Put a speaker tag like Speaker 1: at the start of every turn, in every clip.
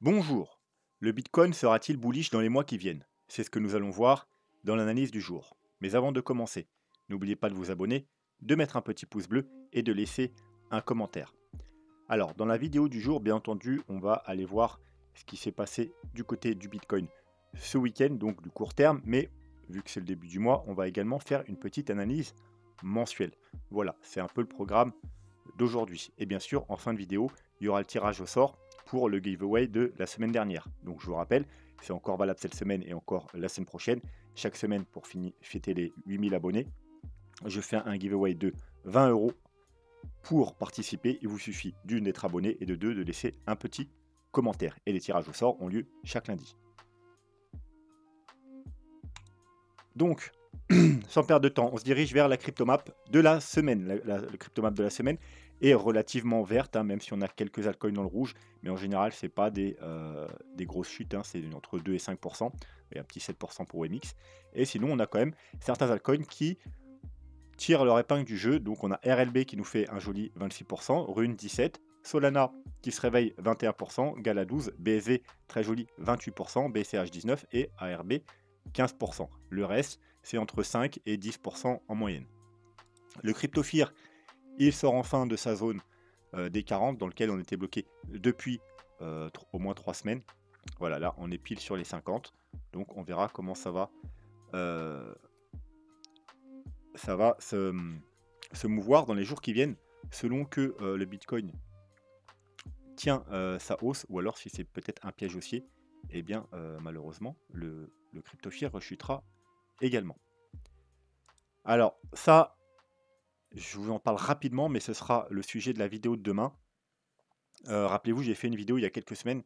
Speaker 1: Bonjour. Le Bitcoin sera-t-il bullish dans les mois qui viennent? C'est ce que nous allons voir dans l'analyse du jour. Mais avant de commencer, n'oubliez pas de vous abonner, de mettre un petit pouce bleu et de laisser un commentaire. Alors, dans la vidéo du jour, bien entendu, on va aller voir ce qui s'est passé du côté du Bitcoin ce week-end, donc du court terme, mais vu que c'est le début du mois, on va également faire une petite analyse mensuelle. Voilà, c'est un peu le programme d'aujourd'hui. Et bien sûr, en fin de vidéo, il y aura le tirage au sort pour le giveaway de la semaine dernière. Donc je vous rappelle, c'est encore valable cette semaine et encore la semaine prochaine. Chaque semaine, pour fêter les 8000 abonnés, je fais un giveaway de 20 euros. Pour participer, il vous suffit d'une d'être abonné et de deux de laisser un petit commentaire. Et les tirages au sort ont lieu chaque lundi. Donc, sans perdre de temps, on se dirige vers la cryptomap de la semaine. Le cryptomap de la semaine est relativement verte, hein, même si on a quelques altcoins dans le rouge. Mais en général, ce n'est pas des grosses chutes, hein, c'est entre 2 et 5%, et un petit 7% pour WMX. Et sinon, on a quand même certains altcoins qui tirent leur épingle du jeu. Donc on a RLB qui nous fait un joli 26%, Rune 17%, Solana qui se réveille 21%, Gala 12%, BSV très joli 28%, BCH 19% et ARB 15%. Le reste, c'est entre 5 et 10% en moyenne. Le CryptoFear, il sort enfin de sa zone des 40 dans lequel on était bloqué depuis au moins 3 semaines. Voilà, là on est pile sur les 50. Donc on verra comment ça va se mouvoir dans les jours qui viennent selon que le Bitcoin tient sa hausse ou alors si c'est peut-être un piège haussier, eh bien malheureusement le CryptoFear rechutera également. Alors ça, je vous en parle rapidement, mais ce sera le sujet de la vidéo de demain. Rappelez-vous, j'ai fait une vidéo il y a quelques semaines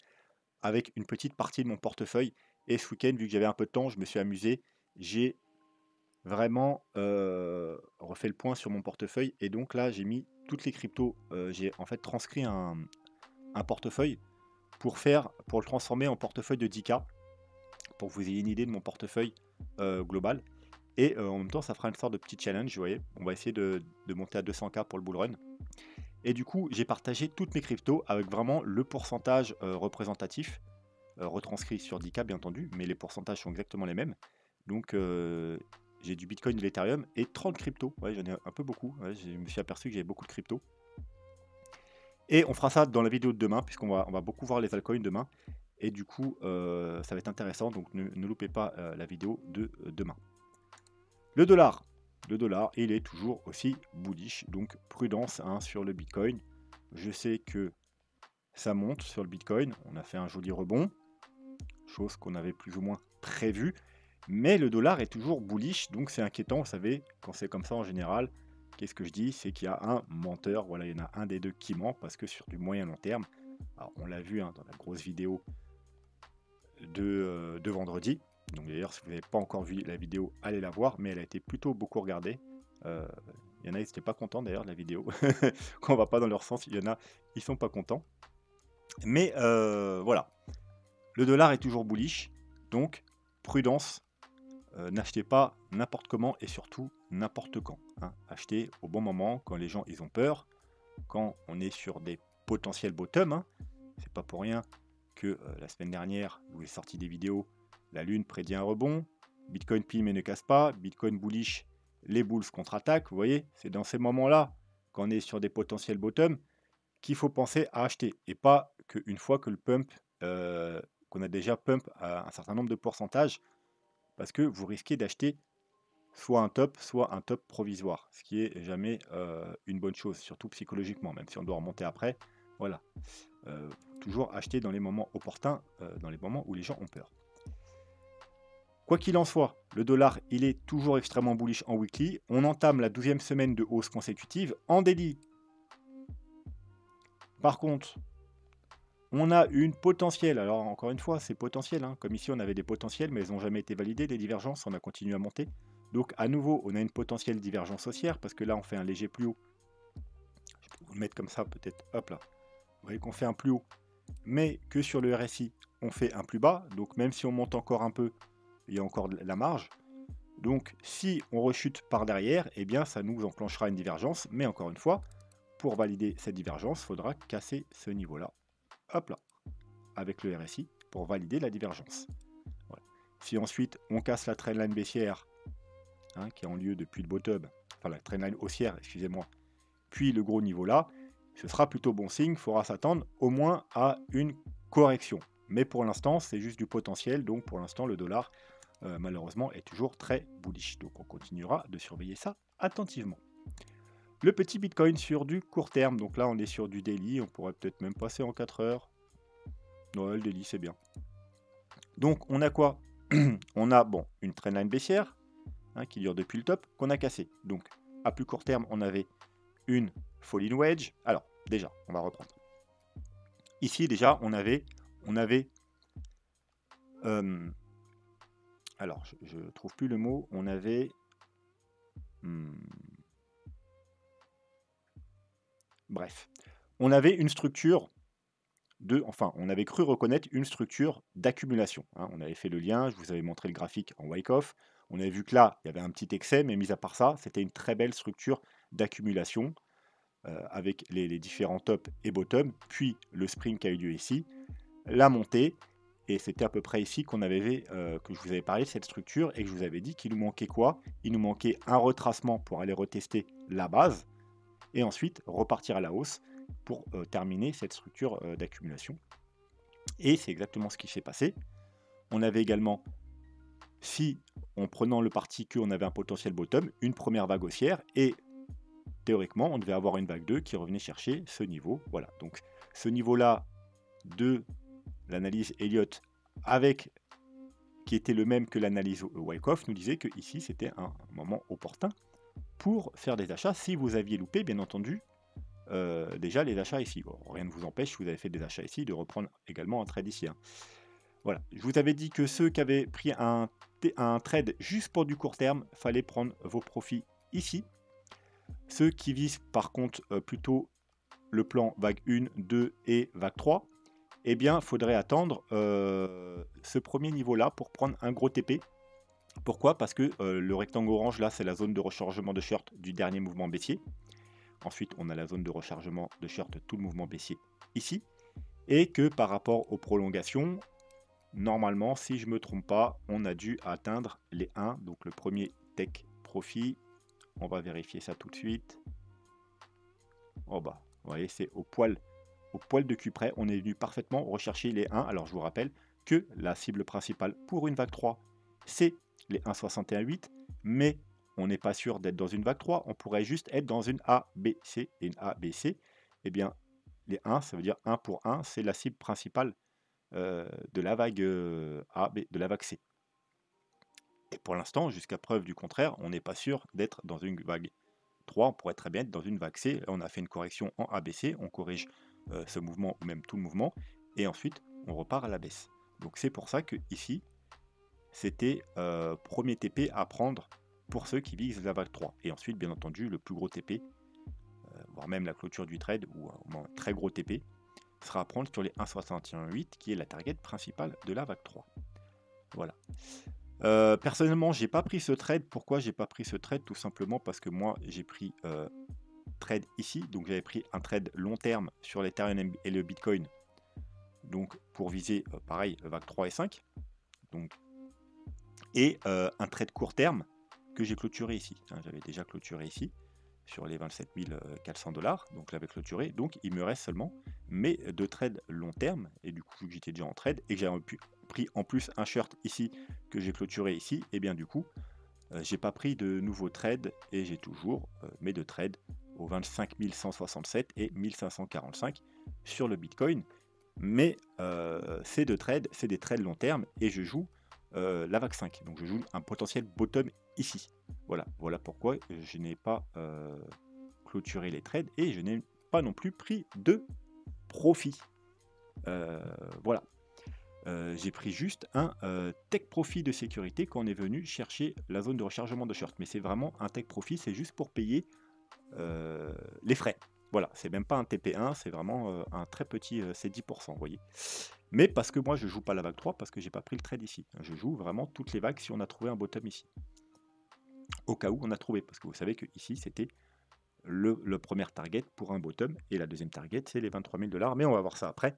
Speaker 1: avec une petite partie de mon portefeuille. Et ce week-end, vu que j'avais un peu de temps, je me suis amusé. J'ai vraiment refait le point sur mon portefeuille. Et donc là, j'ai mis toutes les cryptos. J'ai en fait transcrit un portefeuille pour le transformer en portefeuille de 10K. Pour que vous ayez une idée de mon portefeuille global. Et en même temps, ça fera une sorte de petit challenge, vous voyez. On va essayer de monter à 200K pour le bull run. Et du coup, j'ai partagé toutes mes cryptos avec vraiment le pourcentage représentatif, retranscrit sur 10K bien entendu, mais les pourcentages sont exactement les mêmes. Donc j'ai du Bitcoin, de l'Ethereum et 30 cryptos. Ouais, j'en ai un peu beaucoup. Ouais, je me suis aperçu que j'avais beaucoup de cryptos. Et on fera ça dans la vidéo de demain, puisqu'on va beaucoup voir les altcoins demain. Et du coup, ça va être intéressant, donc ne loupez pas la vidéo de demain. Le dollar, il est toujours aussi bullish, donc prudence hein, sur le Bitcoin. Je sais que ça monte sur le Bitcoin, on a fait un joli rebond, chose qu'on avait plus ou moins prévu, mais le dollar est toujours bullish, donc c'est inquiétant, vous savez, quand c'est comme ça en général, qu'est-ce que je dis? C'est qu'il y a un menteur, voilà, il y en a un des deux qui ment, parce que sur du moyen long terme, alors on l'a vu hein, dans la grosse vidéo de vendredi. Donc d'ailleurs, si vous n'avez pas encore vu la vidéo, allez la voir, mais elle a été plutôt beaucoup regardée. Il y en a, ils n'étaient pas contents d'ailleurs de la vidéo. Quand on va pas dans leur sens, il y en a, ils sont pas contents. Mais voilà, le dollar est toujours bullish, donc prudence. N'achetez pas n'importe comment et surtout n'importe quand. Hein. Achetez au bon moment, quand les gens ils ont peur, quand on est sur des potentiels bottom. Hein. C'est pas pour rien que la semaine dernière, je vous ai sorti des vidéos. La lune prédit un rebond, Bitcoin pile mais ne casse pas, Bitcoin bullish, les bulls contre-attaquent. Vous voyez, c'est dans ces moments-là, quand on est sur des potentiels bottom, qu'il faut penser à acheter. Et pas qu'une fois que le pump, qu'on a déjà pump à un certain nombre de pourcentages, parce que vous risquez d'acheter soit un top provisoire, ce qui est jamais une bonne chose, surtout psychologiquement, même si on doit remonter après. Voilà. Toujours acheter dans les moments opportuns, dans les moments où les gens ont peur. Quoi qu'il en soit, le dollar, il est toujours extrêmement bullish en weekly. On entame la 12e semaine de hausse consécutive en daily. Par contre, on a une potentielle, alors encore une fois, c'est potentiel, hein. Comme ici on avait des potentiels, mais elles n'ont jamais été validées, des divergences, on a continué à monter. Donc à nouveau, on a une potentielle divergence haussière, parce que là on fait un léger plus haut. Je peux vous le mettre comme ça peut-être, hop là. Vous voyez qu'on fait un plus haut, mais que sur le RSI, on fait un plus bas. Donc même si on monte encore un peu, il y a encore de la marge. Donc si on rechute par derrière, eh bien ça nous enclenchera une divergence. Mais encore une fois, pour valider cette divergence, il faudra casser ce niveau-là. Hop là. avec le RSI pour valider la divergence. Voilà. Si ensuite on casse la trendline baissière, hein, qui est en lieu depuis le bottom, enfin la trendline haussière, excusez-moi, puis le gros niveau là, ce sera plutôt bon signe, il faudra s'attendre au moins à une correction. Mais pour l'instant, c'est juste du potentiel, donc pour l'instant, le dollar, malheureusement, est toujours très bullish. Donc on continuera de surveiller ça attentivement. Le petit Bitcoin sur du court terme, donc là on est sur du daily, on pourrait peut-être même passer en 4 heures. Non, le daily c'est bien. Donc on a quoi? On a bon, une trendline baissière, hein, qui dure depuis le top, qu'on a cassé. Donc à plus court terme, on avait une fall in wedge. Alors, déjà, on va reprendre. Ici, déjà, on avait alors, je ne trouve plus le mot, on avait... bref. On avait une structure enfin, on avait cru reconnaître une structure d'accumulation. Hein. On avait fait le lien, je vous avais montré le graphique en Wyckoff. On avait vu que là, il y avait un petit excès, mais mis à part ça, c'était une très belle structure d'accumulation. Avec les différents tops et bottom, puis le spring qui a eu lieu ici, la montée, et c'était à peu près ici qu'on avait que je vous avais parlé de cette structure et que je vous avais dit qu'il nous manquait quoi? Il nous manquait un retracement pour aller retester la base et ensuite repartir à la hausse pour terminer cette structure d'accumulation. Et c'est exactement ce qui s'est passé. On avait également, si en prenant le parti qu'on avait un potentiel bottom, une première vague haussière et théoriquement, on devait avoir une vague 2 qui revenait chercher ce niveau. Voilà, donc ce niveau-là de l'analyse Elliott, qui était le même que l'analyse Wyckoff, nous disait que ici c'était un moment opportun pour faire des achats. Si vous aviez loupé, bien entendu, déjà les achats ici. Bon, rien ne vous empêche, si vous avez fait des achats ici, de reprendre également un trade ici. Hein. Voilà, je vous avais dit que ceux qui avaient pris un trade juste pour du court terme, fallait prendre vos profits ici. Ceux qui visent par contre plutôt le plan vague 1, 2 et vague 3, eh bien, il faudrait attendre ce premier niveau-là pour prendre un gros TP. Pourquoi? Parce que le rectangle orange, là, c'est la zone de rechargement de short du dernier mouvement baissier. Ensuite, on a la zone de rechargement de short de tout le mouvement baissier ici. Et que par rapport aux prolongations, normalement, si je ne me trompe pas, on a dû atteindre les 1. Donc le premier take profit. On va vérifier ça tout de suite. Oh bah, vous voyez, c'est au poil de cul près. On est venu parfaitement rechercher les 1. Alors je vous rappelle que la cible principale pour une vague 3, c'est les 1,61,8. Mais on n'est pas sûr d'être dans une vague 3. On pourrait juste être dans une ABC. Et une ABC, eh bien, les 1, ça veut dire 1 pour 1. C'est la cible principale de la vague A, B, de la vague C. Et pour l'instant, jusqu'à preuve du contraire, on n'est pas sûr d'être dans une vague 3, on pourrait très bien être dans une vague C. Là, on a fait une correction en ABC, on corrige ce mouvement ou même tout le mouvement, et ensuite on repart à la baisse. Donc c'est pour ça que ici, c'était premier TP à prendre pour ceux qui visent la vague 3. Et ensuite, bien entendu, le plus gros TP, voire même la clôture du trade, ou un très gros TP, sera à prendre sur les 1,61,8, qui est la target principale de la vague 3. Voilà. Personnellement, j'ai pas pris ce trade. Pourquoi j'ai pas pris ce trade? Tout simplement parce que moi, j'ai pris trade ici. Donc, j'avais pris un trade long terme sur l'Ethereum et le Bitcoin. Donc, pour viser, pareil, vague 3 et 5. Donc, et un trade court terme que j'ai clôturé ici. Hein, j'avais déjà clôturé ici sur les 27 400 $. Donc, j'avais clôturé. Donc, il me reste seulement mes deux trades long terme. Et du coup, vu que j'étais déjà en trade et que j'avais pris en plus un short ici que j'ai clôturé ici, et bien du coup j'ai pas pris de nouveaux trades et j'ai toujours mes deux trades aux 25 167 et 1545 sur le Bitcoin. Mais ces deux trades, c'est des trades long terme et je joue la vague 5. Donc je joue un potentiel bottom ici. Voilà pourquoi je n'ai pas clôturé les trades et je n'ai pas non plus pris de profit. Voilà. J'ai pris juste un take profit de sécurité quand on est venu chercher la zone de rechargement de short. Mais c'est vraiment un take profit, c'est juste pour payer les frais. Voilà, c'est même pas un TP1, c'est vraiment un très petit, c'est 10%, vous voyez. Mais parce que moi je joue pas la vague 3, parce que j'ai pas pris le trade ici. Je joue vraiment toutes les vagues si on a trouvé un bottom ici. Au cas où on a trouvé, parce que vous savez que ici c'était le premier target pour un bottom, et la deuxième target c'est les 23 000 $, mais on va voir ça après.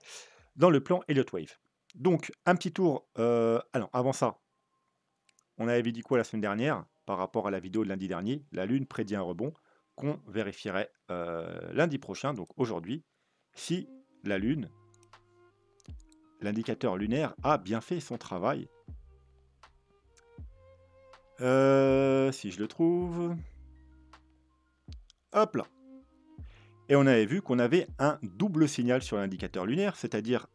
Speaker 1: dans le plan Elliott Wave. Donc, un petit tour. Alors, avant ça, on avait dit quoi la semaine dernière par rapport à la vidéo de lundi dernier? La Lune prédit un rebond qu'on vérifierait lundi prochain, donc aujourd'hui, si la Lune, l'indicateur lunaire, a bien fait son travail. Si je le trouve. Hop là. Et on avait vu qu'on avait un double signal sur l'indicateur lunaire, c'est-à-dire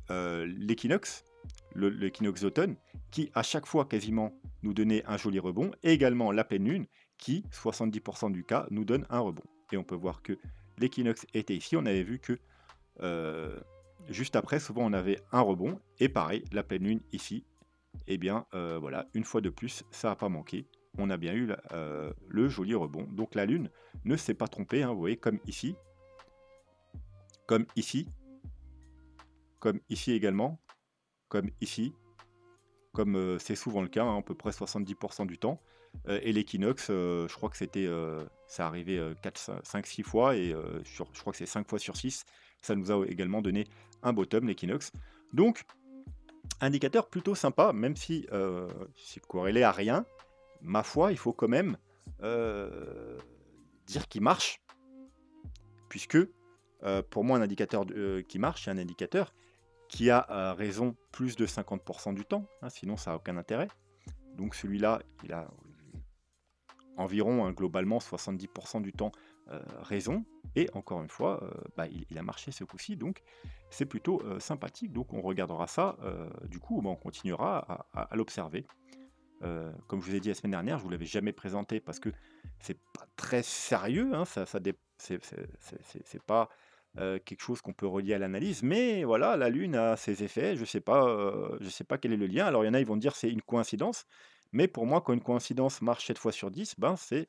Speaker 1: l'équinoxe, l'équinoxe d'automne, qui à chaque fois quasiment nous donnait un joli rebond, et également la pleine lune, qui, 70% du cas, nous donne un rebond. Et on peut voir que l'équinoxe était ici, on avait vu que juste après, souvent on avait un rebond, et pareil, la pleine lune ici, et bien voilà, une fois de plus, ça n'a pas manqué. On a bien eu le joli rebond. Donc la lune ne s'est pas trompée, hein, vous voyez, comme ici, comme ici, comme ici également, comme ici, comme c'est souvent le cas, hein, à peu près 70% du temps. Et l'équinoxe, je crois que ça arrivait 5-6 fois, et je crois que c'est 5 fois sur 6, ça nous a également donné un bottom, l'équinoxe. Donc, indicateur plutôt sympa, même si c'est corrélé à rien, ma foi, il faut quand même dire qu'il marche, puisque pour moi, un indicateur qui marche, c'est un indicateur qui a raison plus de 50% du temps, hein, sinon ça n'a aucun intérêt. Donc celui-là, il a environ, hein, globalement 70% du temps raison, et encore une fois, il a marché ce coup-ci, donc c'est plutôt sympathique. Donc on regardera ça, du coup on continuera à l'observer. Comme je vous ai dit la semaine dernière, je ne vous l'avais jamais présenté parce que c'est pas très sérieux, hein, c'est pas quelque chose qu'on peut relier à l'analyse, mais voilà, la Lune a ses effets, je sais pas quel est le lien. Alors il y en a, ils vont dire c'est une coïncidence, mais pour moi, quand une coïncidence marche 7 fois sur 10, ben, c'est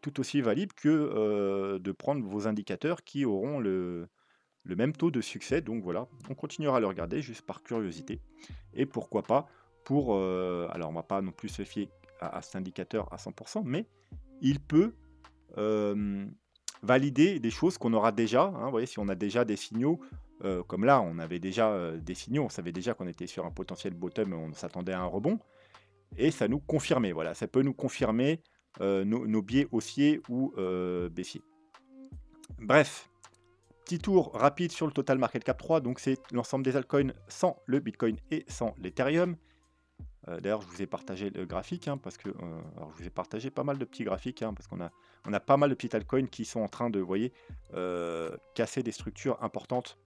Speaker 1: tout aussi valide que de prendre vos indicateurs qui auront le même taux de succès. Donc voilà, on continuera à le regarder juste par curiosité. Et pourquoi pas pour... alors on va pas non plus se fier à cet indicateur à 100%, mais il peut valider des choses qu'on aura déjà. Hein, vous voyez, si on a déjà des signaux, comme là, on avait déjà des signaux, on savait déjà qu'on était sur un potentiel bottom, on s'attendait à un rebond, et ça nous confirmait. Voilà, ça peut nous confirmer nos biais haussiers ou baissiers. Bref, petit tour rapide sur le Total Market Cap 3, donc c'est l'ensemble des altcoins sans le Bitcoin et sans l'Ethereum. D'ailleurs, je vous ai partagé le graphique, hein, parce que alors je vous ai partagé pas mal de petits graphiques, hein, parce on a pas mal de petits altcoins qui sont en train de, vous voyez, casser des structures importantes,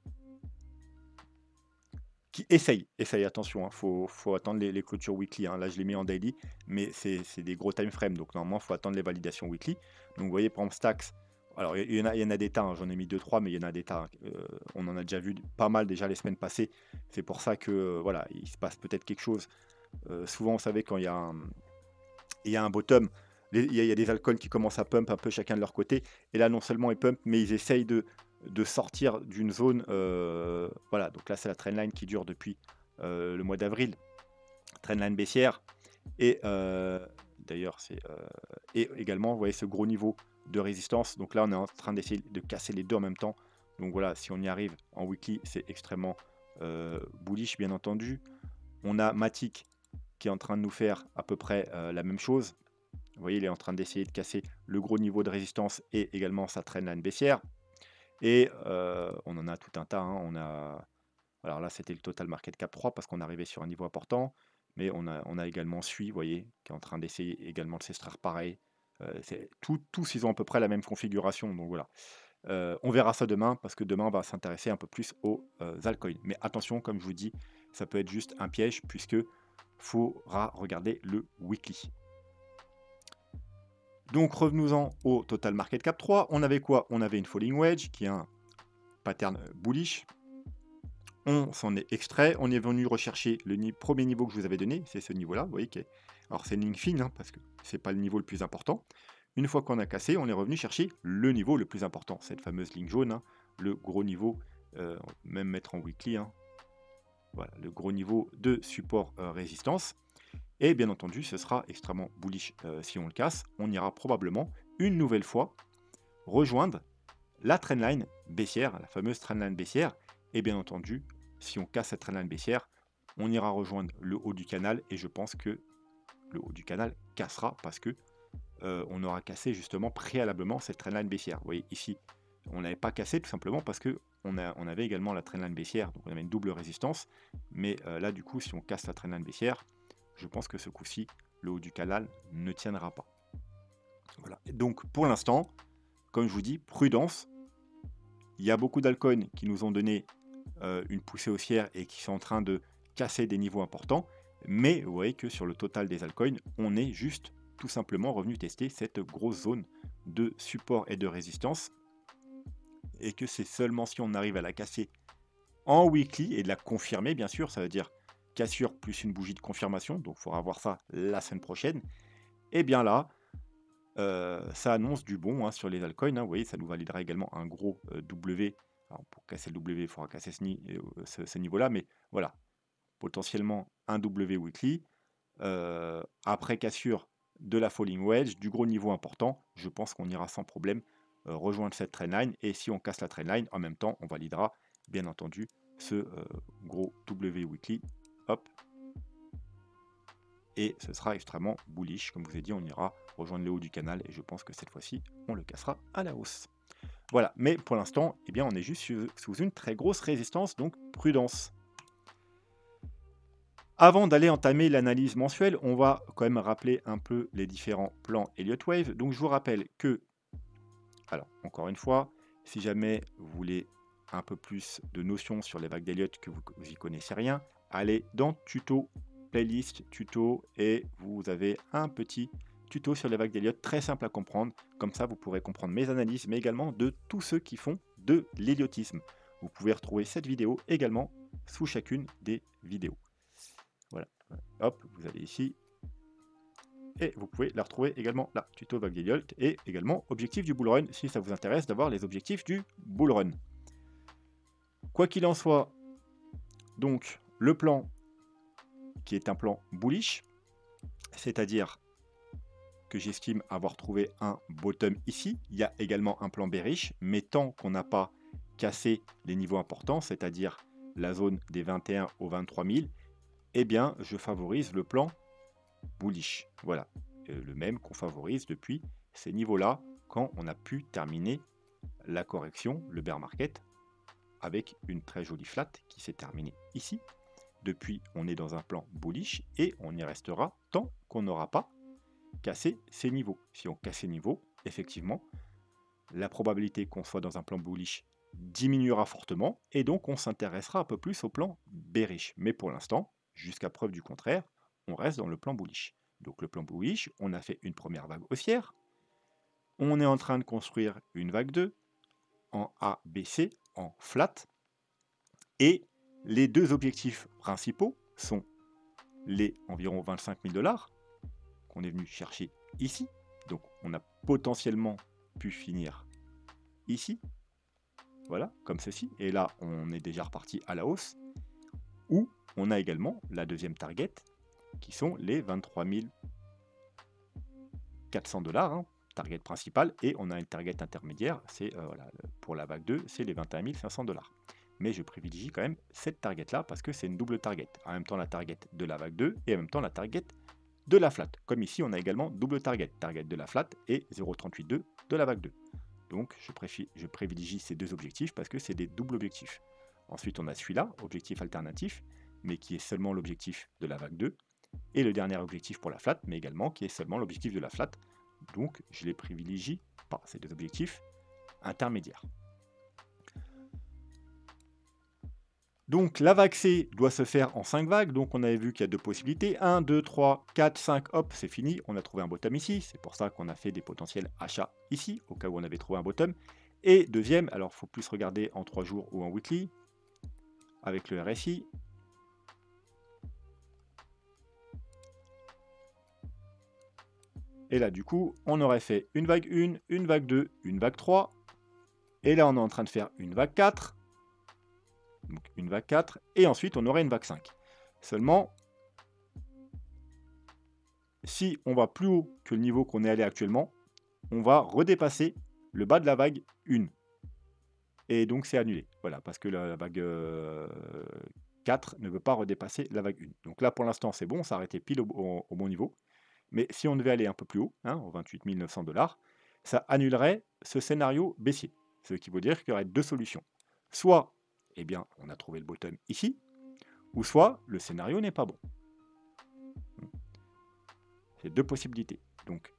Speaker 1: qui essayent, attention, hein, faut attendre les clôtures weekly, hein. Là, je l'ai mis en daily, mais c'est des gros time frames, donc normalement, il faut attendre les validations weekly. Donc, vous voyez, par exemple, Stacks, alors il y en a des tas, hein, j'en ai mis 2-3, mais il y en a des tas. On en a déjà vu pas mal déjà les semaines passées. C'est pour ça que, voilà, il se passe peut-être quelque chose. Souvent, vous savez, quand il y a un bottom, il y a des altcoins qui commencent à pump un peu chacun de leur côté. Et là, non seulement ils pumpent, mais ils essayent de sortir d'une zone. Voilà, donc là, c'est la trendline qui dure depuis le mois d'avril. Trendline baissière. Et d'ailleurs, et également, vous voyez ce gros niveau de résistance. Donc là, on est en train d'essayer de casser les deux en même temps. Donc voilà, si on y arrive en weekly, c'est extrêmement bullish, bien entendu. On a Matic qui est en train de nous faire à peu près la même chose. Vous voyez, il est en train d'essayer de casser le gros niveau de résistance et également sa trendline baissière. Et on en a tout un tas. Hein. Alors là, c'était le Total Market Cap 3 parce qu'on arrivait sur un niveau important. Mais on a également Sui, vous voyez, qui est en train d'essayer également de s'extraire pareil. Tous, ils ont à peu près la même configuration. Donc voilà. On verra ça demain parce que demain, on va s'intéresser un peu plus aux altcoins. Mais attention, comme je vous dis, ça peut être juste un piège puisque faudra regarder le weekly. Donc revenons-en au Total Market Cap 3. On avait quoi? On avait une falling wedge qui est un pattern bullish. On s'en est extrait. On est venu rechercher le premier niveau que je vous avais donné. C'est ce niveau-là. Vous voyez alors c'est une ligne fine, hein, parce que c'est pas le niveau le plus important. Une fois qu'on a cassé, on est revenu chercher le niveau le plus important. Cette fameuse ligne jaune, hein, le gros niveau, même mettre en weekly. Hein, voilà, le gros niveau de support résistance. Et bien entendu, ce sera extrêmement bullish si on le casse. On ira probablement une nouvelle fois rejoindre la trendline baissière, la fameuse trendline baissière, Et bien entendu, si on casse cette trendline baissière, on ira rejoindre le haut du canal et je pense que le haut du canal cassera parce que on aura cassé justement préalablement cette trendline baissière. Vous voyez ici, on n'avait pas cassé tout simplement parce que on avait également la trendline baissière, donc on avait une double résistance. Mais là, du coup, si on casse la trendline baissière, je pense que ce coup-ci, le haut du canal ne tiendra pas. Voilà. Et donc, pour l'instant, comme je vous dis, prudence. Il y a beaucoup d'altcoins qui nous ont donné une poussée haussière et qui sont en train de casser des niveaux importants. Mais vous voyez que sur le total des altcoins, on est juste tout simplement revenu tester cette grosse zone de support et de résistance. Et que c'est seulement si on arrive à la casser en weekly et de la confirmer, bien sûr, ça veut dire cassure plus une bougie de confirmation, donc il faudra voir ça la semaine prochaine. Et bien là, ça annonce du bon sur les altcoins. Vous voyez, ça nous validera également un gros W. Alors, pour casser le W, il faudra casser ce niveau-là, mais voilà, potentiellement un W weekly. Après cassure de la falling wedge, du gros niveau important, je pense qu'on ira sans problème rejoindre cette trendline. Et si on casse la trendline, en même temps, on validera bien entendu ce gros W weekly. Hop. Et ce sera extrêmement bullish. Comme je vous ai dit, on ira rejoindre le haut du canal et je pense que cette fois-ci, on le cassera à la hausse. Voilà, mais pour l'instant, eh bien, on est juste sous une très grosse résistance, donc prudence. Avant d'aller entamer l'analyse mensuelle, on va quand même rappeler un peu les différents plans Elliott Wave. Donc je vous rappelle que, alors encore une fois, si jamais vous voulez un peu plus de notions sur les vagues d'Elliott, que vous n'y connaissez rien, allez dans tuto, playlist, tuto, et vous avez un petit tuto sur les vagues d'Elliott, très simple à comprendre. Comme ça, vous pourrez comprendre mes analyses, mais également de tous ceux qui font de l'héliothisme. Vous pouvez retrouver cette vidéo également sous chacune des vidéos. Voilà, hop, vous allez ici. Et vous pouvez la retrouver également là, tuto vague d'Elliott, et également objectif du bullrun, si ça vous intéresse d'avoir les objectifs du bullrun. Quoi qu'il en soit, donc le plan qui est un plan bullish, c'est-à-dire que j'estime avoir trouvé un bottom ici. Il y a également un plan bearish, mais tant qu'on n'a pas cassé les niveaux importants, c'est-à-dire la zone des 21 aux 23 000, eh bien, je favorise le plan bullish. Voilà, le même qu'on favorise depuis ces niveaux-là, quand on a pu terminer la correction, le bear market, avec une très jolie flat qui s'est terminée ici. Depuis, on est dans un plan bullish et on y restera tant qu'on n'aura pas cassé ces niveaux. Si on casse ces niveaux, effectivement, la probabilité qu'on soit dans un plan bullish diminuera fortement et donc on s'intéressera un peu plus au plan bearish. Mais pour l'instant, jusqu'à preuve du contraire, on reste dans le plan bullish. Donc le plan bullish, on a fait une première vague haussière. On est en train de construire une vague 2 en A, B, C, en flat. Et les deux objectifs principaux sont les environ 25 000 $ qu'on est venu chercher ici. Donc on a potentiellement pu finir ici. Voilà, comme ceci. Et là, on est déjà reparti à la hausse. Ou on a également la deuxième target, qui sont les 23 400 $, target principal. Et on a une target intermédiaire, c'est voilà, pour la vague 2, c'est les 21 500 $. Mais je privilégie quand même cette target-là parce que c'est une double target. En même temps, la target de la vague 2 et en même temps la target de la flat. Comme ici, on a également double target. Target de la flat et 0,382 de la vague 2. Donc, je privilégie ces deux objectifs parce que c'est des doubles objectifs. Ensuite, on a celui-là, objectif alternatif, mais qui est seulement l'objectif de la vague 2. Et le dernier objectif pour la flat, mais également qui est seulement l'objectif de la flat. Donc, je les privilégie pas, ces deux objectifs intermédiaires. Donc la vague C doit se faire en 5 vagues, donc on avait vu qu'il y a deux possibilités, 1, 2, 3, 4, 5, hop, c'est fini, on a trouvé un bottom ici, c'est pour ça qu'on a fait des potentiels achats ici, au cas où on avait trouvé un bottom. Et deuxième, alors il faut plus regarder en 3 jours ou en weekly, avec le RSI. Et là du coup, on aurait fait une vague 1, une vague 2, une vague 3, et là on est en train de faire une vague 4, donc une vague 4, et ensuite on aurait une vague 5. Seulement, si on va plus haut que le niveau qu'on est allé actuellement, on va redépasser le bas de la vague 1. et donc c'est annulé. Voilà, parce que la vague 4 ne veut pas redépasser la vague 1. Donc là, pour l'instant, c'est bon, ça a arrêté pile au bon niveau. Mais si on devait aller un peu plus haut, hein, aux 28 900 $, ça annulerait ce scénario baissier. Ce qui veut dire qu'il y aurait deux solutions. Soit, eh bien, on a trouvé le bottom ici, ou soit le scénario n'est pas bon. C'est deux possibilités. Donc,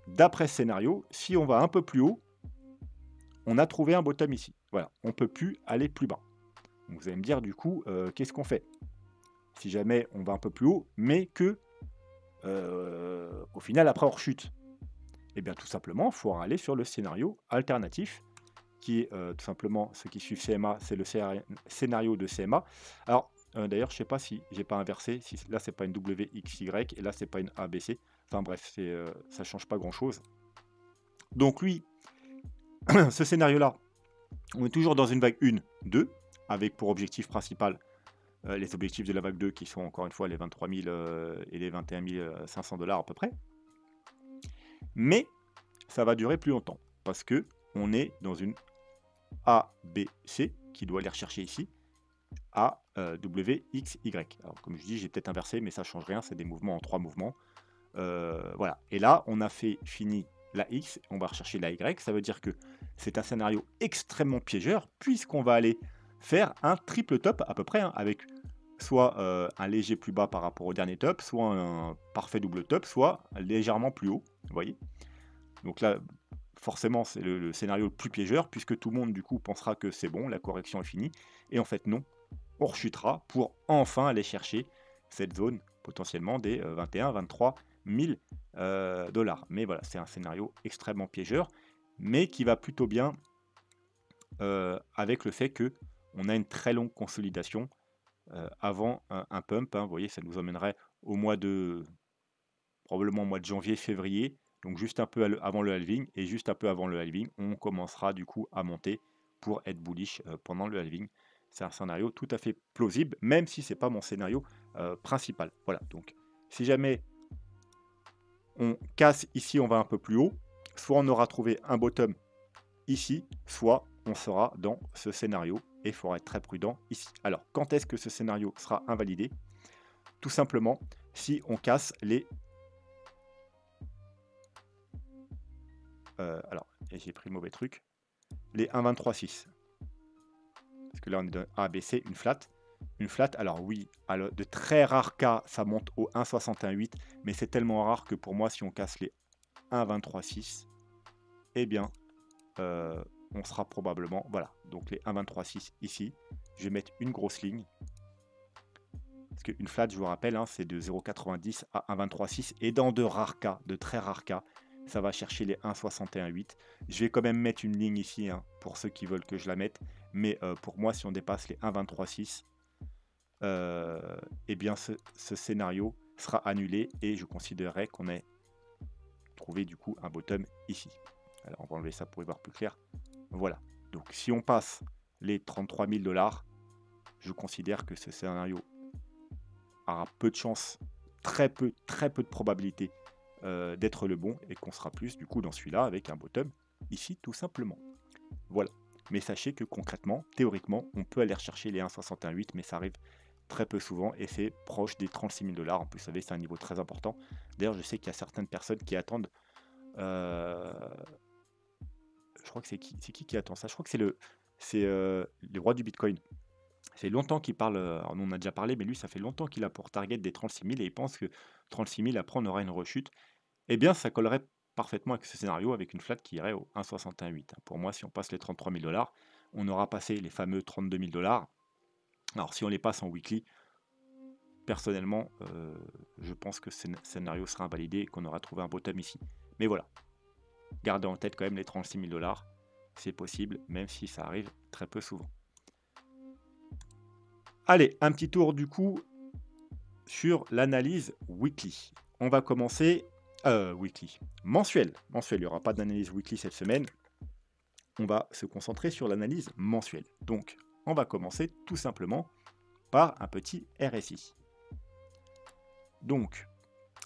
Speaker 1: d'après ce scénario, si on va un peu plus haut, on a trouvé un bottom ici. Voilà, on ne peut plus aller plus bas. Donc, vous allez me dire, du coup, qu'est-ce qu'on fait? Si jamais on va un peu plus haut, mais que, au final, après, on rechute. Eh bien, tout simplement, il faudra aller sur le scénario alternatif, qui est tout simplement ceux qui suivent CMA, c'est le scénario de CMA. Alors, d'ailleurs, je ne sais pas si j'ai pas inversé, si là, c'est pas une WXY, et là, c'est pas une ABC. Enfin bref, ça change pas grand-chose. Donc lui, ce scénario-là, on est toujours dans une vague 1, 2, avec pour objectif principal les objectifs de la vague 2 qui sont encore une fois les 23 000 et les 21 500 $ à peu près. Mais ça va durer plus longtemps parce que on est dans une ABC qui doit aller rechercher ici à WXY. Alors comme je dis, j'ai peut-être inversé, mais ça change rien, c'est des mouvements en 3 mouvements. Voilà. Et là, on a fini la X, on va rechercher la Y. Ça veut dire que c'est un scénario extrêmement piégeur, puisqu'on va aller faire un triple top à peu près, hein, avec soit un léger plus bas par rapport au dernier top, soit un parfait double top, soit légèrement plus haut. Vous voyez? Donc là, forcément, c'est le scénario le plus piégeur, puisque tout le monde, du coup, pensera que c'est bon, la correction est finie. Et en fait, non. On rechutera pour enfin aller chercher cette zone, potentiellement, des 21, 23 000 $. Mais voilà, c'est un scénario extrêmement piégeur, mais qui va plutôt bien avec le fait que on a une très longue consolidation avant un pump. Hein. Vous voyez, ça nous emmènerait au mois de probablement au mois de janvier, février, donc juste un peu avant le halving, et juste un peu avant le halving, on commencera du coup à monter pour être bullish pendant le halving. C'est un scénario tout à fait plausible, même si c'est pas mon scénario principal. Voilà, donc si jamais on casse ici, on va un peu plus haut, soit on aura trouvé un bottom ici, soit on sera dans ce scénario, et il faudra être très prudent ici. Alors, quand est-ce que ce scénario sera invalidé? Tout simplement, si on casse les... alors, j'ai pris le mauvais truc. Les 1,23,6. Parce que là, on est dans ABC, une flat. Une flat, alors oui, alors, de très rares cas, ça monte au 1,61,8. Mais c'est tellement rare que pour moi, si on casse les 1,23,6, eh bien, on sera probablement... Voilà, donc les 1,23,6 ici. Je vais mettre une grosse ligne. Parce qu'une flat, je vous rappelle, hein, c'est de 0,90 à 1,23,6. Et dans de rares cas, de très rares cas, ça va chercher les 1,61,8. Je vais quand même mettre une ligne ici, hein, pour ceux qui veulent que je la mette. Mais pour moi, si on dépasse les 1,23,6, eh bien ce scénario sera annulé et je considérerais qu'on ait trouvé du coup un bottom ici. Alors on va enlever ça pour y voir plus clair. Voilà. Donc si on passe les 33 000 $, je considère que ce scénario aura peu de chance, très peu de probabilité d'être le bon et qu'on sera plus du coup dans celui-là avec un bottom ici tout simplement. Voilà. Mais sachez que concrètement, théoriquement, on peut aller rechercher les 1,61,8, mais ça arrive très peu souvent et c'est proche des 36 000 $. En plus, vous savez, c'est un niveau très important. D'ailleurs, je sais qu'il y a certaines personnes qui attendent. Je crois que c'est qui attend ça? Je crois que c'est le roi du Bitcoin. C'est longtemps qu'il parle, alors nous on a déjà parlé, mais lui ça fait longtemps qu'il a pour target des 36 000 et il pense que 36 000 après on aura une rechute. Eh bien ça collerait parfaitement avec ce scénario, avec une flat qui irait au 1,61,8. Pour moi, si on passe les 33 000 $, on aura passé les fameux 32 000 $. Alors si on les passe en weekly, personnellement, je pense que ce scénario sera invalidé et qu'on aura trouvé un bottom ici. Mais voilà, gardez en tête quand même les 36 000 $, c'est possible, même si ça arrive très peu souvent. Allez, un petit tour du coup sur l'analyse weekly. On va commencer weekly, mensuel. Il n'y aura pas d'analyse weekly cette semaine. On va se concentrer sur l'analyse mensuelle. Donc, on va commencer tout simplement par un petit RSI. Donc,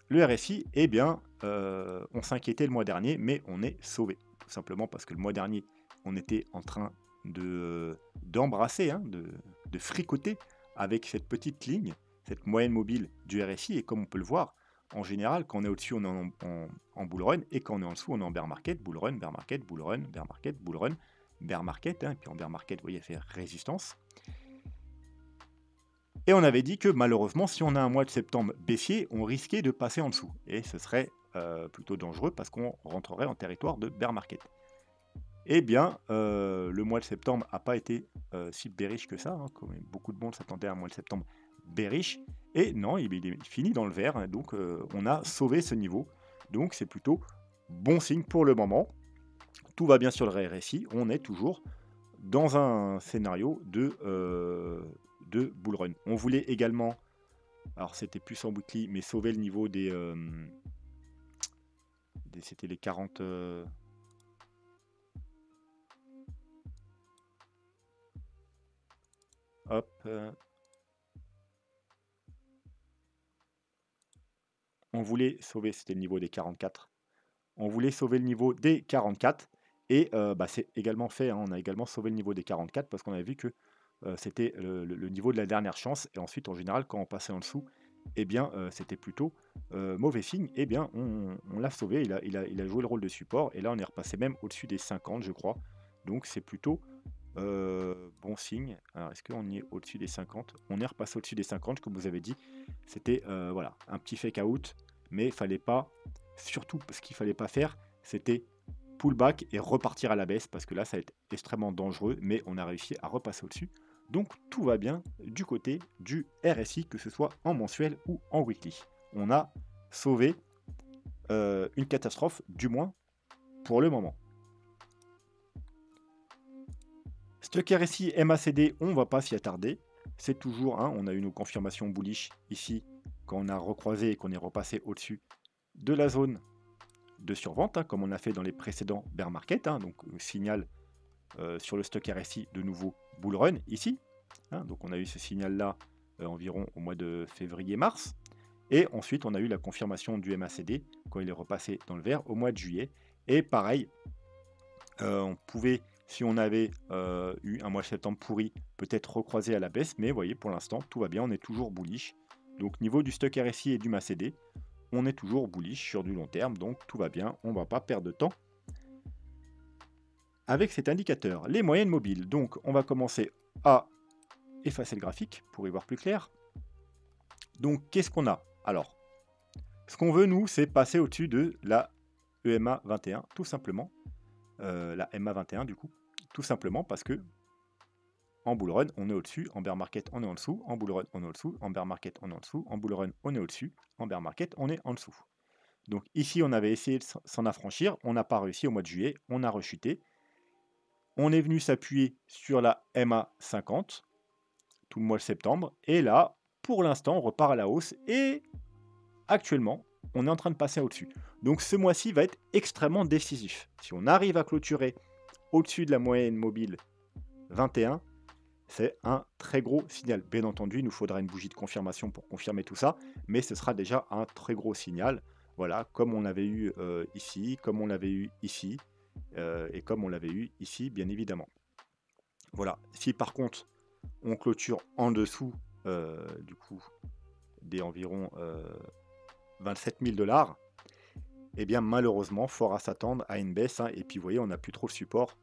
Speaker 1: le RSI, eh bien, on s'inquiétait le mois dernier, mais on est sauvé. Tout simplement parce que le mois dernier, on était en train d'embrasser, hein, de fricoter avec cette petite ligne, cette moyenne mobile du RSI. Et comme on peut le voir, en général, quand on est au-dessus, on est en bull run, et quand on est en dessous, on est en bear market, bull run, bear market, bull run, bear market, bull run, bear market, hein, et puis en bear market, vous voyez, faire résistance. Et on avait dit que malheureusement, si on a un mois de septembre baissier, on risquait de passer en dessous. Et ce serait plutôt dangereux parce qu'on rentrerait en territoire de bear market. Eh bien, le mois de septembre n'a pas été si bearish que ça, hein, comme beaucoup de monde s'attendait à un mois de septembre bearish. Et non, il finit dans le vert, hein, donc on a sauvé ce niveau. Donc c'est plutôt bon signe pour le moment. Tout va bien sur le RSI, on est toujours dans un scénario de bull run. On voulait également, alors c'était plus en weekly, mais sauver le niveau c'était les 40... hop. On voulait sauver, c'était le niveau des 44. On voulait sauver le niveau des 44. Et bah, c'est également fait, hein, on a également sauvé le niveau des 44 parce qu'on avait vu que c'était le niveau de la dernière chance. Et ensuite, en général, quand on passait en dessous, eh bien, c'était plutôt mauvais signe. Eh bien, on l'a sauvé, il a joué le rôle de support. Et là, on est repassé même au-dessus des 50, je crois. Donc, c'est plutôt bon signe. Alors, est-ce qu'on y est au-dessus des 50? On est repassé au-dessus des 50, comme vous avez dit. C'était voilà, un petit fake out, mais il fallait pas, surtout ce qu'il fallait pas faire, c'était pullback et repartir à la baisse, parce que là, ça va être extrêmement dangereux, mais on a réussi à repasser au-dessus. Donc, tout va bien du côté du RSI, que ce soit en mensuel ou en weekly. On a sauvé une catastrophe, du moins pour le moment. Stock RSI, MACD, on ne va pas s'y attarder. C'est toujours, hein, on a eu nos confirmations bullish ici, quand on a recroisé et qu'on est repassé au-dessus de la zone de survente, hein, comme on a fait dans les précédents bear market. Hein, donc, signal sur le stock RSI de nouveau bull run ici. Hein, donc, on a eu ce signal-là environ au mois de février-mars. Et ensuite, on a eu la confirmation du MACD quand il est repassé dans le vert au mois de juillet. Et pareil, on pouvait, si on avait eu un mois de septembre pourri, peut-être recroiser à la baisse, mais vous voyez, pour l'instant, tout va bien, on est toujours bullish. Donc, niveau du stock RSI et du MACD, on est toujours bullish sur du long terme, donc tout va bien, on ne va pas perdre de temps avec cet indicateur. Les moyennes mobiles, donc on va commencer à effacer le graphique pour y voir plus clair. Donc, qu'est-ce qu'on a? Alors, ce qu'on veut, nous, c'est passer au-dessus de la EMA 21, tout simplement. La MA 21 du coup, tout simplement parce que en bull run on est au-dessus, en bear market on est en dessous, en bull run on est au-dessous, en bear market on est en dessous, en bull run on est au-dessus, en bear market on est en dessous. Donc ici on avait essayé de s'en affranchir, on n'a pas réussi au mois de juillet, on a rechuté. On est venu s'appuyer sur la MA 50 tout le mois de septembre, et là pour l'instant on repart à la hausse, et actuellement on est en train de passer au-dessus. Donc ce mois-ci va être extrêmement décisif. Si on arrive à clôturer au-dessus de la moyenne mobile 21, c'est un très gros signal. Bien entendu, il nous faudra une bougie de confirmation pour confirmer tout ça, mais ce sera déjà un très gros signal. Voilà, comme on l'avait eu ici, comme on l'avait eu ici, et comme on l'avait eu ici, bien évidemment. Voilà, si par contre on clôture en dessous, du coup, des environ 27 000 $, eh bien malheureusement, fort à s'attendre à une baisse, hein, et puis vous voyez, on n'a plus trop le support.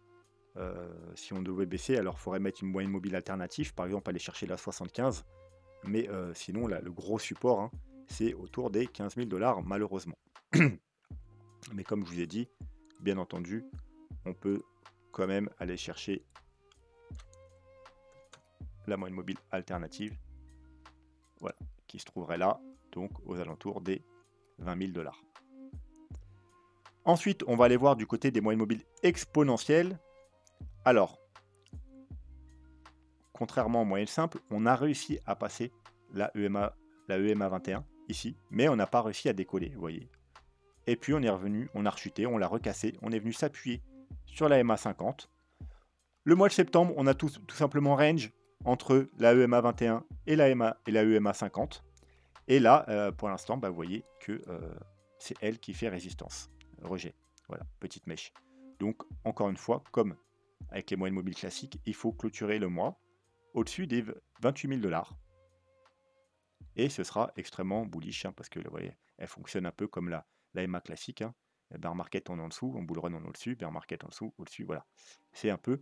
Speaker 1: Si on devait baisser, alors il faudrait mettre une moyenne mobile alternative, par exemple aller chercher la 75, mais sinon là, le gros support, hein, c'est autour des 15 000 $, malheureusement. Mais comme je vous ai dit, bien entendu, on peut quand même aller chercher la moyenne mobile alternative, voilà, qui se trouverait là, donc aux alentours des 20 000 $. Ensuite, on va aller voir du côté des moyennes mobiles exponentielles. Alors, contrairement en moyenne simple, on a réussi à passer la EMA 21 ici, mais on n'a pas réussi à décoller, vous voyez. Et puis on est revenu, on a rechuté, on l'a recassé, on est venu s'appuyer sur la EMA 50. Le mois de septembre, on a tout simplement range entre la EMA 21 et la EMA 50. Et là, pour l'instant, bah, vous voyez que c'est elle qui fait résistance, rejet. Voilà, petite mèche. Donc, encore une fois, comme avec les moyennes mobiles classiques, il faut clôturer le mois au-dessus des 28 000 $. Et ce sera extrêmement bullish, hein, parce que vous voyez, elle fonctionne un peu comme la MA classique. Hein. Bear market en dessous, en bull run en au-dessus, bear market en dessous, au-dessus, voilà. C'est un peu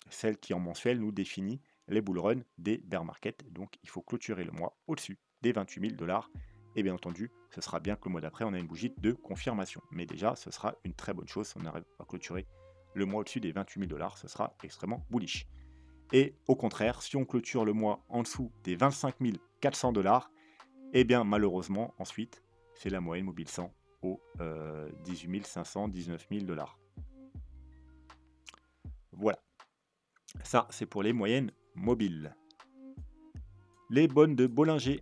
Speaker 1: celle qui en mensuel nous définit les bull runs des bear market. Donc il faut clôturer le mois au-dessus des 28 000 $. Et bien entendu, ce sera bien que le mois d'après, on a une bougie de confirmation. Mais déjà, ce sera une très bonne chose si on arrive à clôturer le mois au-dessus des 28 000 $. Ce sera extrêmement bullish. Et au contraire, si on clôture le mois en dessous des 25 400 $, eh bien malheureusement, ensuite, c'est la moyenne mobile 100 aux 18 500, 19 000 $. Voilà, ça c'est pour les moyennes mobiles. Les bonnes de Bollinger.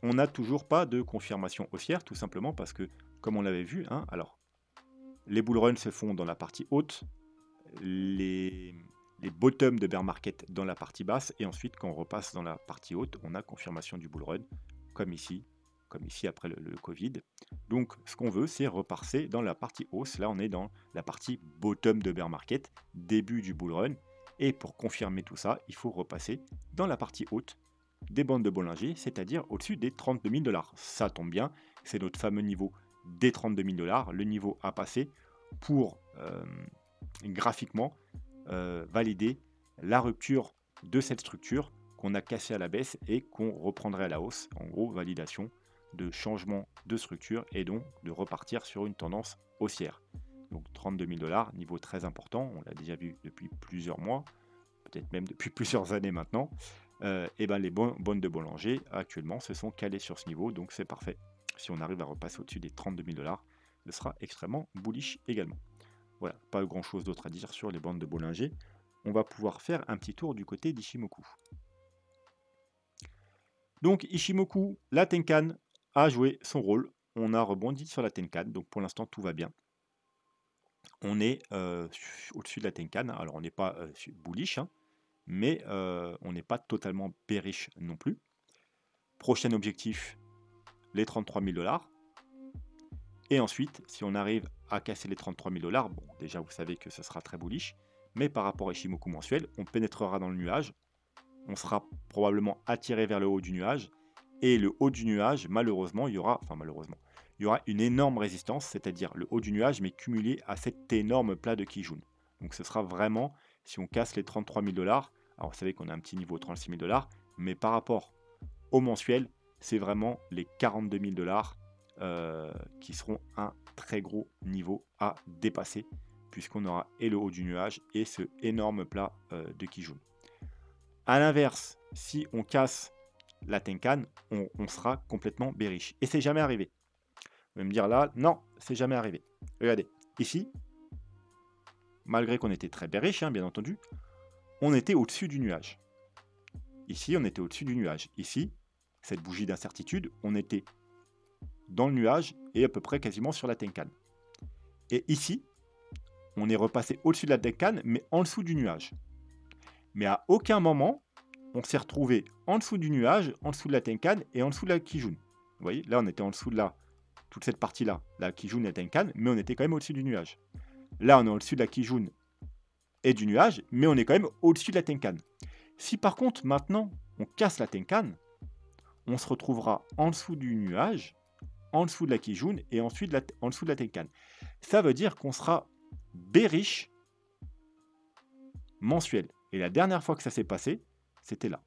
Speaker 1: On n'a toujours pas de confirmation haussière, tout simplement parce que, comme on l'avait vu, hein, alors, les bull runs se font dans la partie haute, les bottoms de bear market dans la partie basse, et ensuite quand on repasse dans la partie haute, on a confirmation du bull run, comme ici après le Covid. Donc ce qu'on veut, c'est repasser dans la partie hausse. Là on est dans la partie bottom de bear market, début du bull run, et pour confirmer tout ça, il faut repasser dans la partie haute des bandes de Bollinger, c'est-à-dire au-dessus des 32 000 $. Ça tombe bien, c'est notre fameux niveau des 32 000 $, le niveau à passer pour graphiquement valider la rupture de cette structure qu'on a cassée à la baisse et qu'on reprendrait à la hausse. En gros, validation de changement de structure et donc de repartir sur une tendance haussière. Donc 32 000 $, niveau très important, on l'a déjà vu depuis plusieurs mois, peut-être même depuis plusieurs années maintenant. Et ben les bonnes de Bollinger actuellement se sont calées sur ce niveau, donc c'est parfait. Si on arrive à repasser au-dessus des 32 000 $, ce sera extrêmement bullish également. Voilà, pas grand chose d'autre à dire sur les bandes de Bollinger. On va pouvoir faire un petit tour du côté d'Ichimoku. Donc Ichimoku, la Tenkan a joué son rôle. On a rebondi sur la Tenkan, donc pour l'instant tout va bien. On est au-dessus de la Tenkan, alors on n'est pas bullish, hein, mais on n'est pas totalement bearish non plus. Prochain objectif, les 33 000 $. Et ensuite, si on arrive à casser les 33 000 $, bon, déjà vous savez que ce sera très bullish, mais par rapport à Ichimoku mensuel, on pénétrera dans le nuage, on sera probablement attiré vers le haut du nuage, et le haut du nuage, malheureusement, il y aura une énorme résistance, c'est-à-dire le haut du nuage, mais cumulé à cet énorme plat de Kijun. Donc ce sera vraiment, si on casse les 33 000 $, alors vous savez qu'on a un petit niveau 36 000 $, mais par rapport au mensuel, c'est vraiment les 42 000 $ qui seront un très gros niveau à dépasser, puisqu'on aura et le haut du nuage et ce énorme plat de Kijun. A l'inverse, si on casse la Tenkan, on sera complètement bearish. Et c'est jamais arrivé. Vous allez me dire là, non, c'est jamais arrivé. Regardez, ici, malgré qu'on était très bearish, hein, bien entendu, on était au-dessus du nuage. Ici, on était au-dessus du nuage. Ici, cette bougie d'incertitude, on était dans le nuage et à peu près quasiment sur la Tenkan. Et ici, on est repassé au-dessus de la Tenkan, mais en dessous du nuage. Mais à aucun moment, on s'est retrouvé en dessous du nuage, en dessous de la Tenkan et en dessous de la Kijun. Vous voyez, là, on était en dessous de toute cette partie-là, la Kijun et la Tenkan, mais on était quand même au-dessus du nuage. Là, on est au-dessus de la Kijun et du nuage, mais on est quand même au-dessus de la Tenkan. Si par contre, maintenant, on casse la Tenkan, on se retrouvera en dessous du nuage, en dessous de la Kijun et ensuite en dessous de la Tenkan. Ça veut dire qu'on sera bearish mensuel. Et la dernière fois que ça s'est passé, c'était là.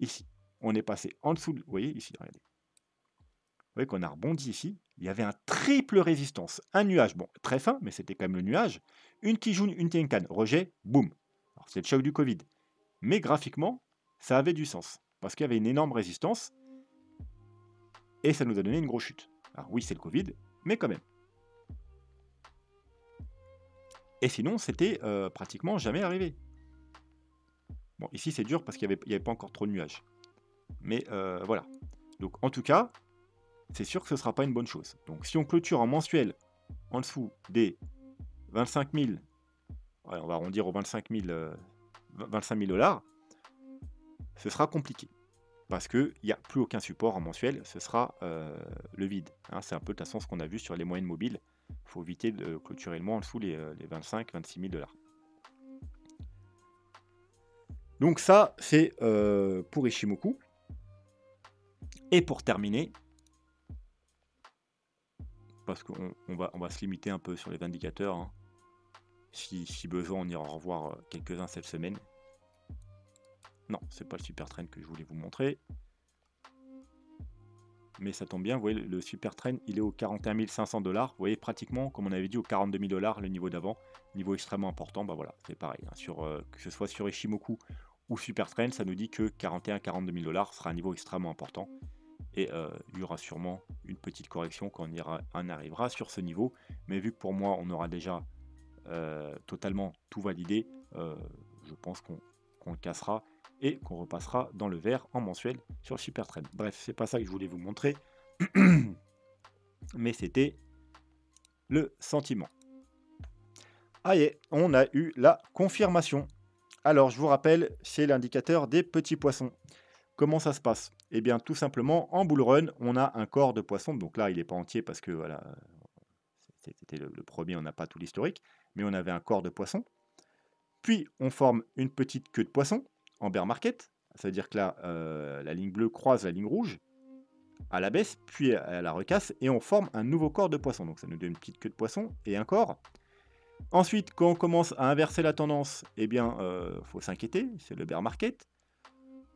Speaker 1: Ici. On est passé en dessous, vous voyez, ici, regardez. Vous voyez qu'on a rebondi ici. Il y avait un triple résistance. Un nuage, bon, très fin, mais c'était quand même le nuage. Une Kijun, une Tenkan. Rejet, boum. Alors, c'est le choc du Covid. Mais graphiquement, ça avait du sens. Parce qu'il y avait une énorme résistance. Et ça nous a donné une grosse chute. Alors oui, c'est le Covid, mais quand même. Et sinon, c'était pratiquement jamais arrivé. Bon, ici, c'est dur parce qu'il n'y avait pas encore trop de nuages. Mais voilà. Donc, en tout cas, c'est sûr que ce ne sera pas une bonne chose. Donc, si on clôture en mensuel en dessous des 25 000, ouais, on va arrondir aux 25 000 $, ce sera compliqué. Parce qu'il n'y a plus aucun support en mensuel, ce sera le vide. Hein, c'est un peu de toute façon ce qu'on a vu sur les moyennes mobiles. faut éviter de clôturer le mois en dessous les 25-26 000 $. Donc ça, c'est pour Ishimoku. Et pour terminer, parce qu'on va se limiter un peu sur les indicateurs, hein. Si besoin, on ira en revoir quelques-uns cette semaine. Non, c'est pas le super trend que je voulais vous montrer. Mais ça tombe bien, vous voyez, le super trend, il est au 41 500 $. Vous voyez, pratiquement, comme on avait dit, au 42 000 $, le niveau d'avant. Niveau extrêmement important, bah voilà, c'est pareil. Hein, que ce soit sur Ishimoku ou super trend, ça nous dit que 41-42 000 $ sera un niveau extrêmement important. Et il y aura sûrement une petite correction quand on arrivera sur ce niveau. Mais vu que pour moi, on aura déjà totalement tout validé, je pense qu'on le cassera et qu'on repassera dans le vert en mensuel sur le super trend. Bref, c'est pas ça que je voulais vous montrer, mais c'était le sentiment. Ah y est, on a eu la confirmation. Alors, je vous rappelle, c'est l'indicateur des petits poissons. Comment ça se passe? Eh bien, tout simplement, en bull run, on a un corps de poisson. Donc là, il n'est pas entier parce que voilà, c'était le premier, on n'a pas tout l'historique, mais on avait un corps de poisson. Puis, on forme une petite queue de poisson en bear market. Ça veut dire que là, la ligne bleue croise la ligne rouge à la baisse, puis à la recasse, et on forme un nouveau corps de poisson. Donc ça nous donne une petite queue de poisson et un corps. Ensuite, quand on commence à inverser la tendance, eh bien, faut s'inquiéter, c'est le bear market.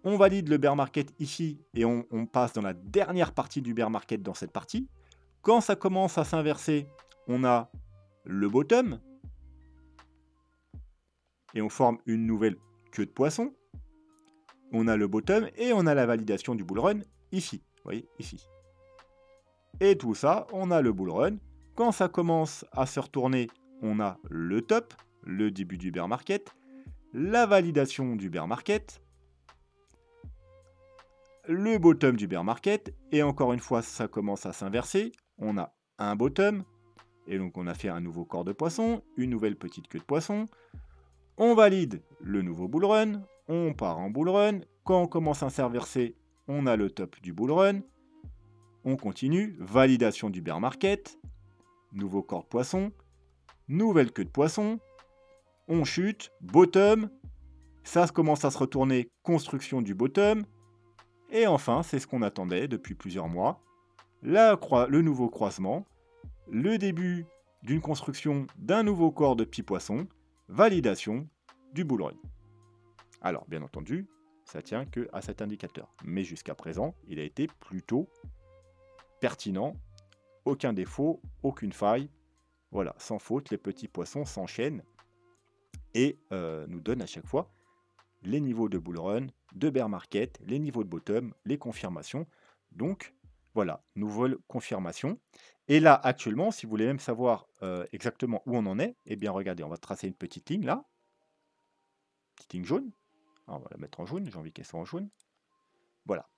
Speaker 1: On valide le bear market ici, et on passe dans la dernière partie du bear market dans cette partie. Quand ça commence à s'inverser, on a le bottom, et on forme une nouvelle queue de poisson. On a le bottom et on a la validation du bull run ici. Vous voyez, ici. Et tout ça, on a le bull run. Quand ça commence à se retourner, on a le top, le début du bear market, la validation du bear market, le bottom du bear market, et encore une fois, ça commence à s'inverser. On a un bottom, et donc on a fait un nouveau corps de poisson, une nouvelle petite queue de poisson. On valide le nouveau bull run, on part en bull run. Quand on commence à s'inverser, on a le top du bull run. On continue, validation du bear market, nouveau corps de poisson, nouvelle queue de poisson, on chute, bottom, ça commence à se retourner, construction du bottom, et enfin, c'est ce qu'on attendait depuis plusieurs mois, le nouveau croisement, le début d'une construction d'un nouveau corps de petits poissons, validation du bull run. Alors, bien entendu, ça tient que à cet indicateur. Mais jusqu'à présent, il a été plutôt pertinent, aucun défaut, aucune faille. Voilà, sans faute, les petits poissons s'enchaînent et nous donnent à chaque fois les niveaux de bull run, de bear market, les niveaux de bottom, les confirmations. Donc, voilà, nouvelle confirmation. Et là, actuellement, si vous voulez même savoir exactement où on en est, eh bien, regardez, on va tracer une petite ligne là. Petite ligne jaune. Alors, on va la mettre en jaune, j'ai envie qu'elle soit en jaune. Voilà.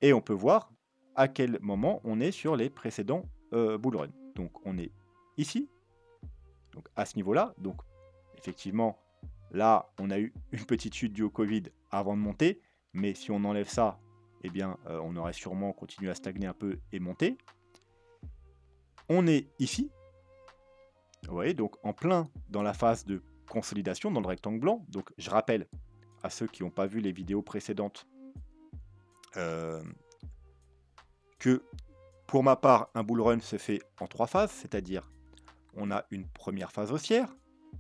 Speaker 1: Et on peut voir à quel moment on est sur les précédents bull run. Donc, on est ici, donc à ce niveau-là. Donc, effectivement, là, on a eu une petite chute due au Covid avant de monter. Mais si on enlève ça, eh bien, on aurait sûrement continué à stagner un peu et monter. On est ici. Vous voyez, donc en plein dans la phase de consolidation, dans le rectangle blanc. Donc, je rappelle à ceux qui n'ont pas vu les vidéos précédentes que, pour ma part, un bull run se fait en 3 phases, c'est-à-dire on a une première phase haussière,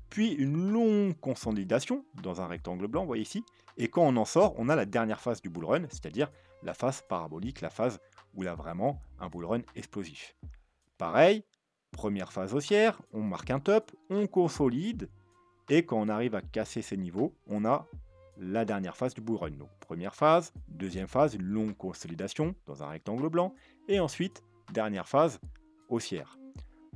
Speaker 1: puis une longue consolidation dans un rectangle blanc, vous voyez ici, et quand on en sort, on a la dernière phase du bull run, c'est-à-dire la phase parabolique, la phase où il a vraiment un bull run explosif. Pareil, première phase haussière, on marque un top, on consolide, et quand on arrive à casser ces niveaux, on a la dernière phase du bull run. Donc première phase, deuxième phase, une longue consolidation dans un rectangle blanc, et ensuite, dernière phase haussière.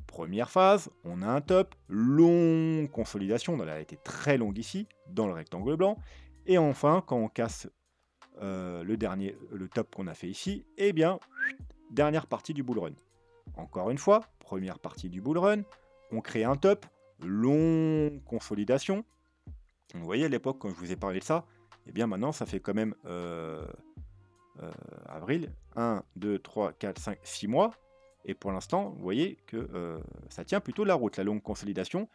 Speaker 1: Première phase, on a un top, longue consolidation, elle a été très longue ici, dans le rectangle blanc, et enfin, quand on casse le top qu'on a fait ici, eh bien, dernière partie du bull run. Encore une fois, première partie du bull run, on crée un top, longue consolidation. Vous voyez, à l'époque, quand je vous ai parlé de ça, eh bien maintenant, ça fait quand même avril, 1, 2, 3, 4, 5, 6 mois. Et pour l'instant, vous voyez que ça tient plutôt la route, la longue consolidation,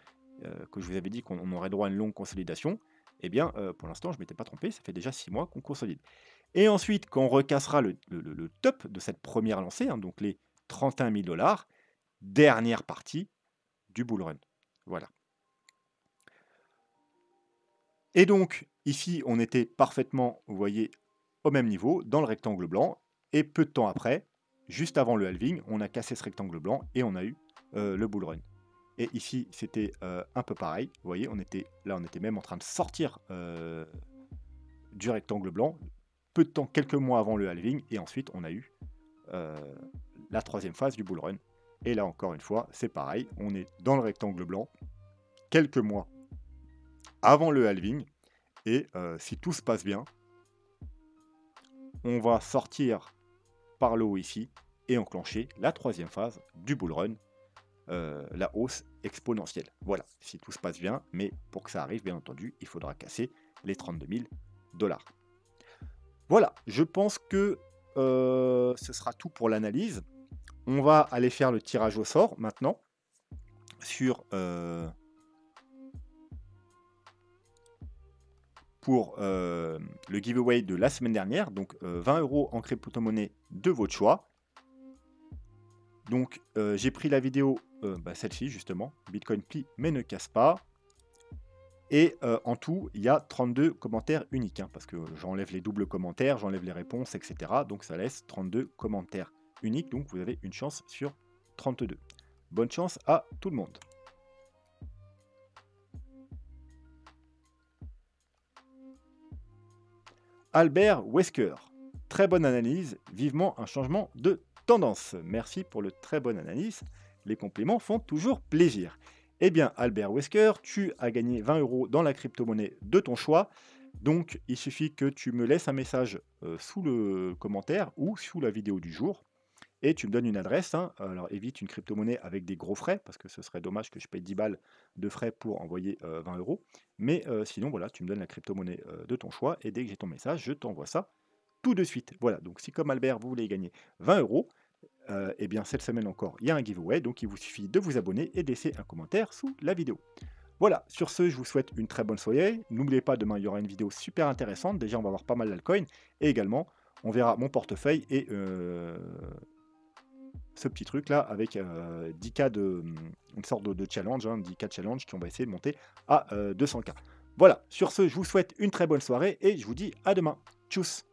Speaker 1: que je vous avais dit qu'on aurait droit à une longue consolidation. Eh bien, pour l'instant, je ne m'étais pas trompé, ça fait déjà 6 mois qu'on consolide. Et ensuite, quand on recassera le top de cette première lancée, hein, donc les 31 000 $, dernière partie du bull run. Voilà. Et donc, ici, on était parfaitement, vous voyez, au même niveau, dans le rectangle blanc. Et peu de temps après, juste avant le halving, on a cassé ce rectangle blanc et on a eu le bull run. Et ici, c'était un peu pareil. Vous voyez, on était même en train de sortir du rectangle blanc. Peu de temps, quelques mois avant le halving. Et ensuite, on a eu la troisième phase du bull run. Et là, encore une fois, c'est pareil. On est dans le rectangle blanc, quelques mois avant le halving. Et si tout se passe bien, on va sortir par le haut ici et enclencher la troisième phase du bull run, la hausse exponentielle. Voilà, si tout se passe bien, mais pour que ça arrive, bien entendu, il faudra casser les 32 000 $. Voilà, je pense que ce sera tout pour l'analyse. On va aller faire le tirage au sort maintenant sur pour le giveaway de la semaine dernière, donc 20 € en crypto-monnaie de votre choix. Donc j'ai pris la vidéo, celle-ci justement, Bitcoin plie mais ne casse pas. Et en tout, il y a 32 commentaires uniques, hein, parce que j'enlève les doubles commentaires, j'enlève les réponses, etc. Donc ça laisse 32 commentaires uniques, donc vous avez une chance sur 32. Bonne chance à tout le monde. Albert Wesker, très bonne analyse, vivement un changement de tendance. Merci pour le très bonne analyse, les compliments font toujours plaisir. Eh bien, Albert Wesker, tu as gagné 20 € dans la crypto-monnaie de ton choix. Donc, il suffit que tu me laisses un message sous le commentaire ou sous la vidéo du jour. Et tu me donnes une adresse. Hein. Alors, évite une crypto-monnaie avec des gros frais, parce que ce serait dommage que je paye 10 balles de frais pour envoyer 20 €. Mais sinon, voilà, tu me donnes la crypto-monnaie de ton choix. Et dès que j'ai ton message, je t'envoie ça tout de suite. Voilà, donc si comme Albert, vous voulez gagner 20 €, eh bien cette semaine encore, il y a un giveaway, donc il vous suffit de vous abonner et de laisser un commentaire sous la vidéo. Voilà, sur ce, je vous souhaite une très bonne soirée. N'oubliez pas, demain, il y aura une vidéo super intéressante. Déjà, on va voir pas mal d'altcoins. Et également, on verra mon portefeuille et ce petit truc-là avec 10K une sorte de challenge, hein, 10K challenge qu'on va essayer de monter à 200K. Voilà, sur ce, je vous souhaite une très bonne soirée et je vous dis à demain. Tchuss!